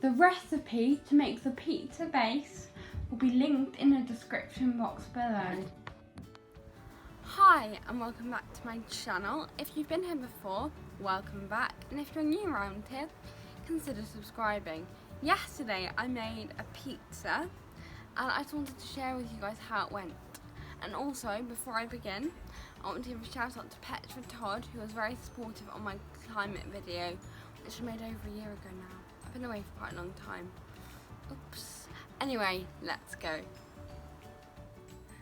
The recipe to make the pizza base will be linked in the description box below. Hi and welcome back to my channel. If you've been here before, welcome back, and if you're new around here, consider subscribing. Yesterday I made a pizza and I just wanted to share with you guys how it went. And also, before I begin, I want to give a shout out to Petra Todd, who was very supportive on my climate video, which I made over a year ago now. I've been away for quite a long time. Oops. Anyway, let's go.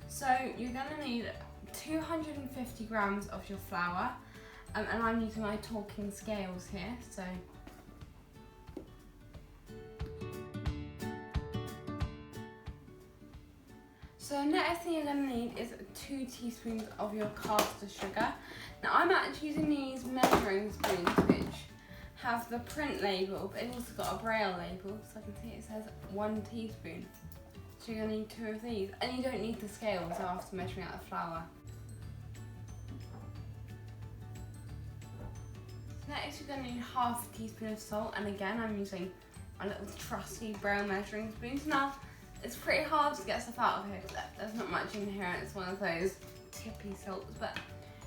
So you're going to need 250 grams of your flour, and I'm using my talking scales here, So next thing you're going to need is 2 teaspoons of your caster sugar. Now I'm actually using these measuring spoons which have the print label, but it's also got a braille label, so I can see it says 1 teaspoon. So you're going to need 2 of these, and you don't need the scales after measuring out the flour. Next you're going to need half a teaspoon of salt, and again I'm using my little trusty braille measuring spoons. Now it's pretty hard to get stuff out of here because there's not much in here and it's one of those tippy salts, but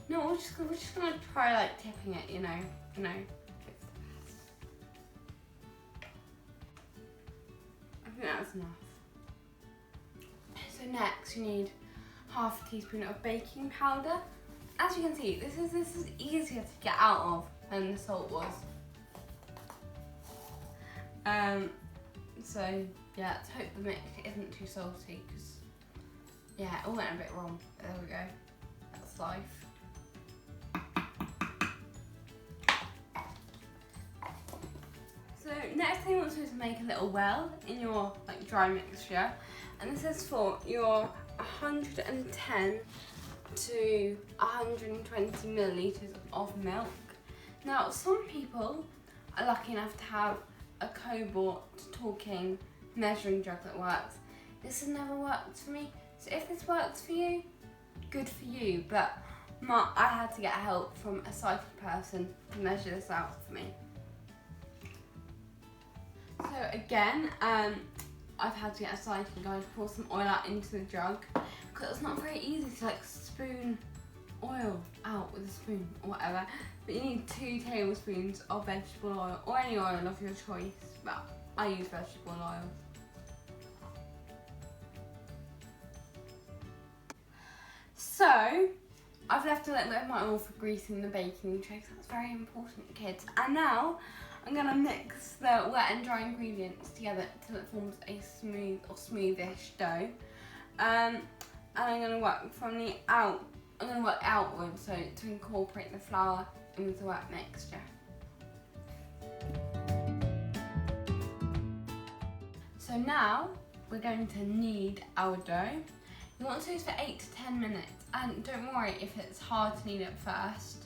no, we're just gonna try like tipping it, you know. I think that's enough. So next you need half a teaspoon of baking powder. As you can see, this is easier to get out of than the salt was. So yeah, let's hope the mix isn't too salty, because yeah, it all went a bit wrong. There we go. That's life. So next thing you want to do is make a little well in your dry mixture, and this is for your 110 to 120 millilitres of milk. Now some people are lucky enough to have a cobalt talking measuring jug that works. This has never worked for me, so if this works for you, good for you, but I had to get help from a sighted person to measure this out for me. So again, I've had to get a sighted guy to pour some oil out into the jug, because it's not very easy to spoon oil out with a spoon or whatever, but you need 2 tablespoons of vegetable oil, or any oil of your choice, but I use vegetable oil. So I've left a little bit of my oil for greasing the baking tray, because that's very important, kids. And now I'm going to mix the wet and dry ingredients together until it forms a smooth or smoothish dough. And I'm going to work from the outwards, so to incorporate the flour in with the wet mixture. So now we're going to knead our dough. You want to do this for 8 to 10 minutes, and don't worry if it's hard to knead at first,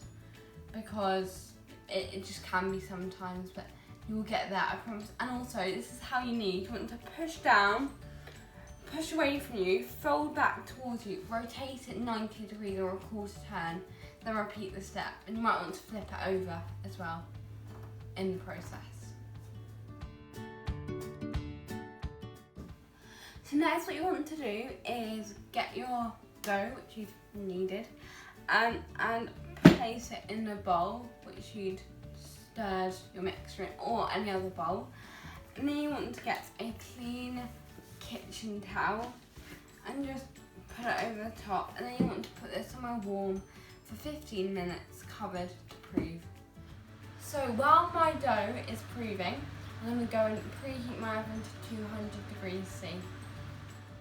because it just can be sometimes, but you will get there, I promise. And also, this is how you knead. You want to push down, push away from you, fold back towards you, rotate it 90 degrees or a quarter turn, then repeat the step. And you might want to flip it over as well in the process. So next what you want to do is get your dough, which you've kneaded, and place it in a bowl which you'd stirred your mixture in, or any other bowl. And then you want to get a clean kitchen towel and just put it over the top, and then you want to put this somewhere warm for 15 minutes covered to prove. So while my dough is proving, I'm going to go and preheat my oven to 200 degrees C.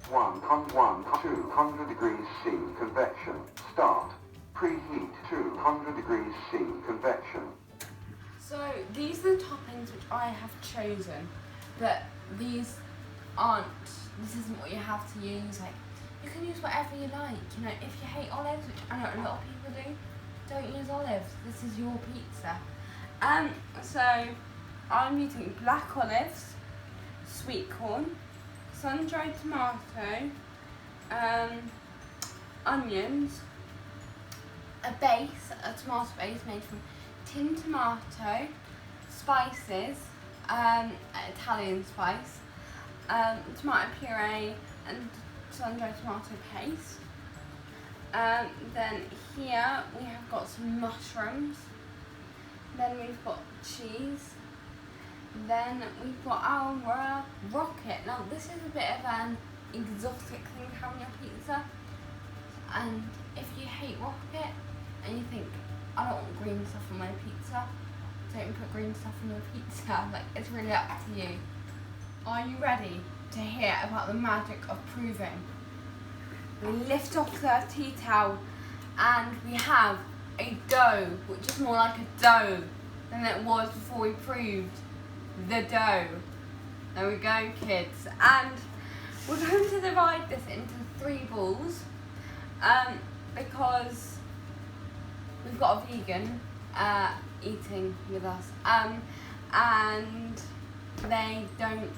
200 degrees C, convection, start. Preheat 200 degrees C, convection. So these are the toppings which I have chosen, but this isn't what you have to use. Like, you can use whatever you like. You know, if you hate olives, which I know a lot of people do, don't use olives. This is your pizza. So I'm using black olives, sweet corn, sun-dried tomato, onions, a tomato base made from tinned tomato, spices, Italian spice, tomato puree and sun-dried tomato paste. Then here we have got some mushrooms. Then we've got cheese. Then we've got our rocket. Now this is a bit of an exotic thing to have on your pizza. And if you hate rocket and you think, I don't want green stuff on my pizza, don't put green stuff on your pizza. Like, it's really up to you. Are you ready to hear about the magic of proving? We lift off the tea towel and we have a dough, which is more like a dough than it was before we proved the dough. There we go, kids. And we're going to divide this into 3 balls because we've got a vegan eating with us and they don't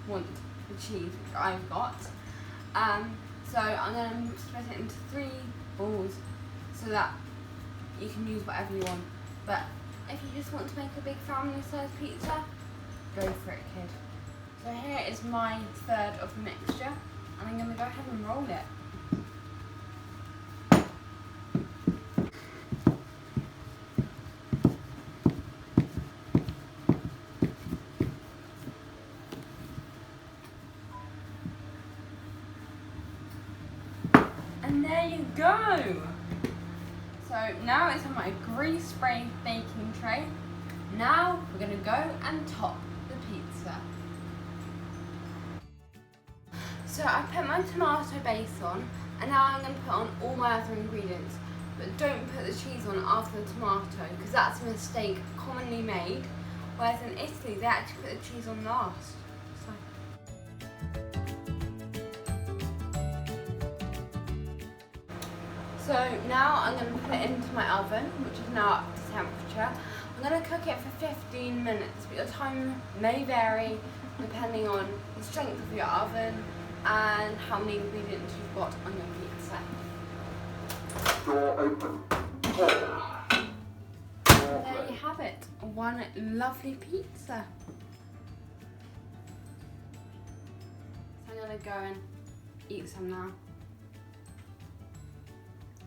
want the cheese, which I've got. So I'm going to split it into 3 balls so that you can use whatever you want. But if you just want to make a big family-sized pizza, go for it, kid. So here is my third of the mixture, and I'm going to go ahead and roll it. And there you go! So now it's on my grease spray baking tray. Now we're going to go and top the pizza. So I put my tomato base on, and now I'm going to put on all my other ingredients. But don't put the cheese on after the tomato, because that's a mistake commonly made. Whereas in Italy they actually put the cheese on last. So now I'm going to put it into my oven, which is now up to temperature. I'm going to cook it for 15 minutes, but your time may vary depending on the strength of your oven and how many ingredients you've got on your pizza. Door open. Pause. And there you have it, one lovely pizza. So I'm going to go and eat some now.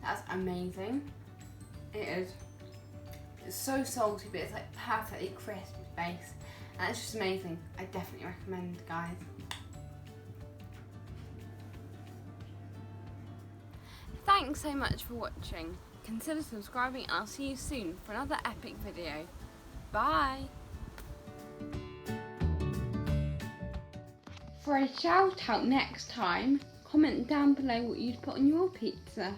That's amazing. It is. It's so salty, but it's like perfectly crisp base. And it's just amazing. I definitely recommend, guys. Thanks so much for watching. Consider subscribing and I'll see you soon for another epic video. Bye! For a shout out next time, comment down below what you'd put on your pizza.